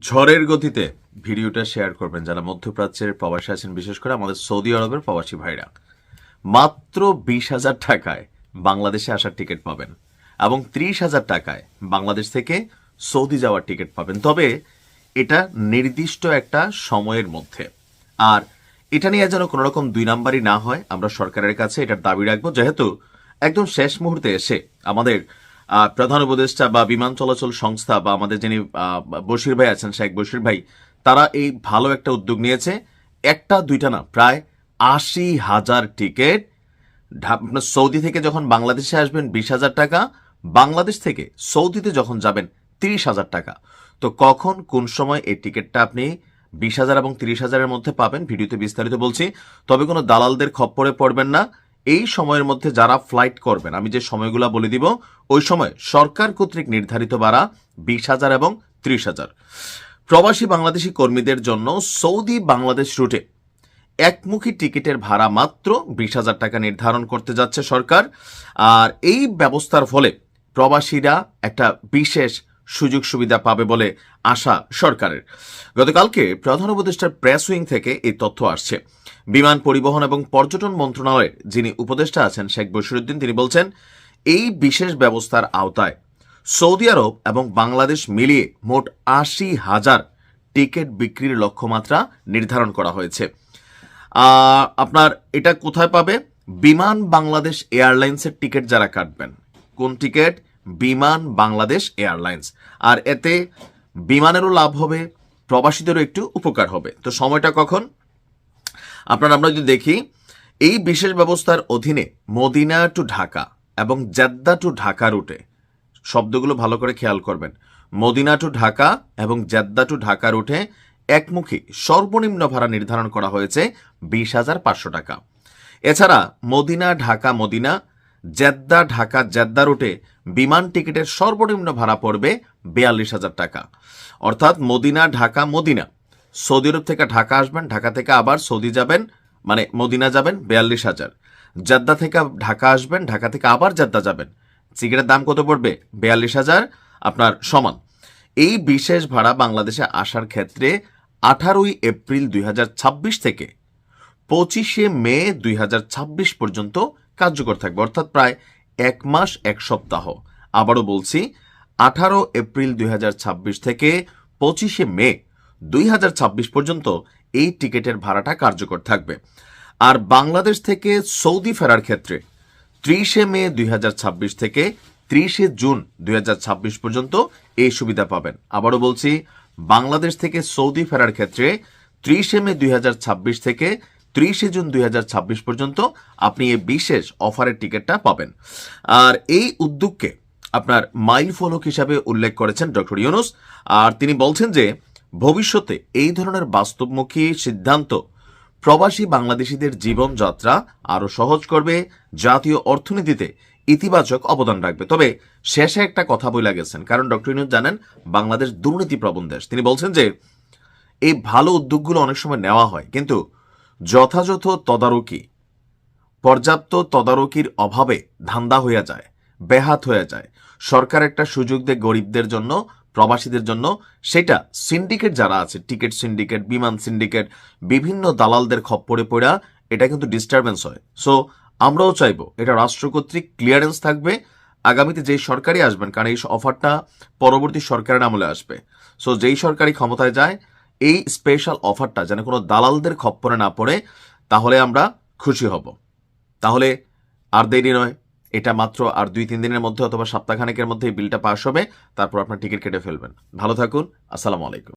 ঝড়ের গতিতে ভিডিওটা শেয়ার করবেন যারা মধ্যপ্রাচ্যের প্রবাসী আছেন, বিশেষ করে আমাদের সৌদি আরবের প্রবাসী ভাইরা। মাত্র 20,000 টাকায় বাংলাদেশে আসার টিকিট পাবেন এবং 30,000 টাকায় বাংলাদেশ থেকে সৌদি যাওয়ার টিকিট পাবেন। তবে এটা নির্দিষ্ট একটা সময়ের মধ্যে। আর এটা নিয়ে যেন কোনো রকম দুই নাম্বারই না হয়, আমরা সরকারের কাছে এটার দাবি রাখবো, যেহেতু একদম শেষ মুহূর্তে এসে আমাদের প্রধান উপদেষ্টা বা বিমান চলাচল সংস্থা বা আমাদের যিনি বশির ভাই আছেন, শেখ বশির ভাই, তারা এই ভালো একটা উদ্যোগ নিয়েছে। একটা দুইটা না, প্রায় 80,000 টিকিট। সৌদি থেকে যখন বাংলাদেশে আসবেন 20,000 টাকা, বাংলাদেশ থেকে সৌদিতে যখন যাবেন 30,000 টাকা। তো কখন কোন সময় এই টিকিটটা আপনি 20,000 এবং 30,000-এর মধ্যে পাবেন, ভিডিওতে বিস্তারিত বলছি। তবে কোনো দালালদের খপ্পরে পড়বেন না। এই সময়ের মধ্যে যারা ফ্লাইট করবেন, আমি যে সময়গুলো বলে দিব, ওই সময় সরকার কর্তৃক নির্ধারিত ভাড়া 20,000 এবং 30,000। প্রবাসী বাংলাদেশি কর্মীদের জন্য সৌদি বাংলাদেশ রুটে একমুখী টিকিটের ভাড়া মাত্র 20,000 টাকা নির্ধারণ করতে যাচ্ছে সরকার। আর এই ব্যবস্থার ফলে প্রবাসীরা একটা বিশেষ সুযোগ সুবিধা পাবে বলে আশা সরকারের। গতকালকে প্রধান উপদেষ্টার প্রেস উইং থেকে এই তথ্য আসছে। বিমান পরিবহন এবং পর্যটন মন্ত্রণালয়ের যিনি উপদেষ্টা আছেন শেখ বশিরউদ্দিন, তিনি বলছেন এই বিশেষ ব্যবস্থার আওতায় সৌদি আরব এবং বাংলাদেশ মিলিয়ে মোট 80,000 টিকিট বিক্রির লক্ষ্যমাত্রা নির্ধারণ করা হয়েছে। আপনার এটা কোথায় পাবে? বিমান বাংলাদেশ এয়ারলাইন্সের টিকিট যারা কাটবেন। কোন টিকিট? বিমান বাংলাদেশ এয়ারলাইন্স। আর এতে বিমানেরও লাভ হবে, প্রবাসীদেরও একটু উপকার হবে। তো সময়টা কখন? আমরা যদি দেখি, এই বিশেষ ব্যবস্থার অধীনে মদিনা টু ঢাকা এবং জেদ্দা টু ঢাকা রুটে, শব্দগুলো ভালো করে খেয়াল করবেন, মদিনা টু ঢাকা এবং জেদ্দা টু ঢাকা রুটে একমুখী সর্বনিম্ন ভাড়া নির্ধারণ করা হয়েছে 20,500 টাকা। এছাড়া Medina Dhaka Medina, Jeddah Dhaka Jeddah রুটে বিমান টিকিটের সর্বনিম্ন ভাড়া পড়বে 42,000 টাকা। অর্থাৎ মদিনা ঢাকা মদিনা, সৌদি আরব থেকে ঢাকা আসবেন, ঢাকা থেকে আবার সৌদি যাবেন, মানে মদিনা যাবেন 42,000। জেদ্দা থেকে ঢাকা আসবেন, ঢাকা থেকে আবার জেদ্দা যাবেন, টিকিটের দাম কত পড়বে? 42,000 আপনার সমান। এই বিশেষ ভাড়া বাংলাদেশে আসার ক্ষেত্রে 18 এপ্রিল 2026 থেকে 25 মে 2026 পর্যন্ত কার্যকর থাকবে, অর্থাৎ প্রায় 1 মাস 1 সপ্তাহ। আবারও বলছি, 18 এপ্রিল 2026 থেকে 25 মে 2026 পর্যন্ত এই টিকিটের ভাড়াটা কার্যকর থাকবে। আর বাংলাদেশ থেকে সৌদি ফেরার ক্ষেত্রে 30 মে 2026 থেকে 30 জুন 2026 পর্যন্ত এই সুবিধা পাবেন। আবারও বলছি, বাংলাদেশ থেকে সৌদি ফেরার ক্ষেত্রে 30 মে 2026 থেকে 30 জুন 2026 পর্যন্ত আপনি এই বিশেষ অফারের টিকিটটা পাবেন। আর এই উদ্যোগকে আপনার মাইল ফলক হিসাবে উল্লেখ করেছেন ডক্টর ইউনুস। আর তিনি বলছেন যে ভবিষ্যতে এই ধরনের বাস্তবমুখী সিদ্ধান্ত প্রবাসী বাংলাদেশিদের জীবনযাত্রা আরও সহজ করবে, জাতীয় অর্থনীতিতে ইতিবাচক অবদান রাখবে। তবে শেষে একটা কথা বলে গেছেন, কারণ ডক্টর ইউনুস জানেন বাংলাদেশ দুর্নীতি প্রবণ দেশ। তিনি বলছেন যে এই ভালো উদ্যোগগুলো অনেক সময় নেওয়া হয়, কিন্তু যথাযথ তদারকি, পর্যাপ্ত তদারকির অভাবে ধান্দা হয়ে যায়, ব্যাহাত হয়ে যায়। সরকার একটা সুযোগ দেয় গরিবদের জন্য, প্রবাসীদের জন্য, সেটা সিন্ডিকেট যারা আছে, টিকিট সিন্ডিকেট, বিমান সিন্ডিকেট, বিভিন্ন দালালদের খপ্পরে পড়া, এটা কিন্তু ডিস্টারবেন্স হয়। সো আমরাও চাইবো এটা রাষ্ট্র কর্তৃক ক্লিয়ারেন্স থাকবে আগামীতে যেই সরকারই আসবেন, কারণ এই অফারটা পরবর্তী সরকারের আমলে আসবে। সো যেই সরকারই ক্ষমতায় যায়, এই স্পেশাল অফারটা যেন কোনো দালালদের খপ্পরে না পড়ে, তাহলে আমরা খুশি হব। তাহলে আর দেরি নয়, এটা মাত্র আর 2-3 দিনের মধ্যে অথবা সপ্তাহখানেকের মধ্যে এই বিলটা পাস হবে, তারপর আপনার টিকিট কেটে ফেলবেন। ভালো থাকুন, আসসালামু আলাইকুম।